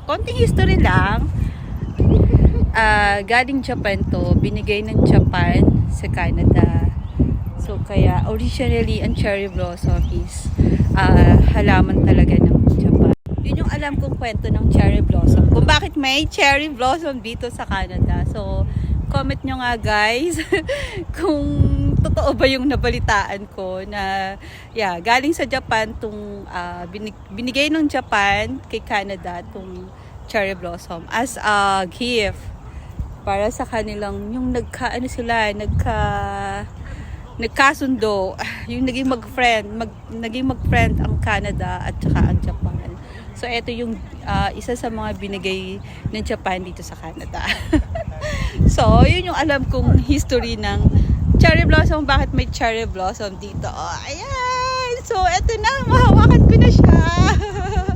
konting history lang. Galing Japan to, binigay ng Japan sa Canada. So kaya originally ang cherry blossom is halaman talaga ng Japan. Yun yung alam kong kwento ng cherry blossom. Kung bakit may cherry blossom dito sa Canada. So comment nyo nga guys kung totoo ba yung nabalitaan ko na galing sa Japan tong binigay ng Japan kay Canada tong cherry blossom as a gift para sa kanilang yung nagkasundo yung naging mag-friend ang Canada at saka ang Japan. So ito yung isa sa mga binigay ng Japan dito sa Canada. So yun yung alam kong history ng cherry blossom, bakit may cherry blossom dito. Ayan! So eto na, mahawakan ko na siya.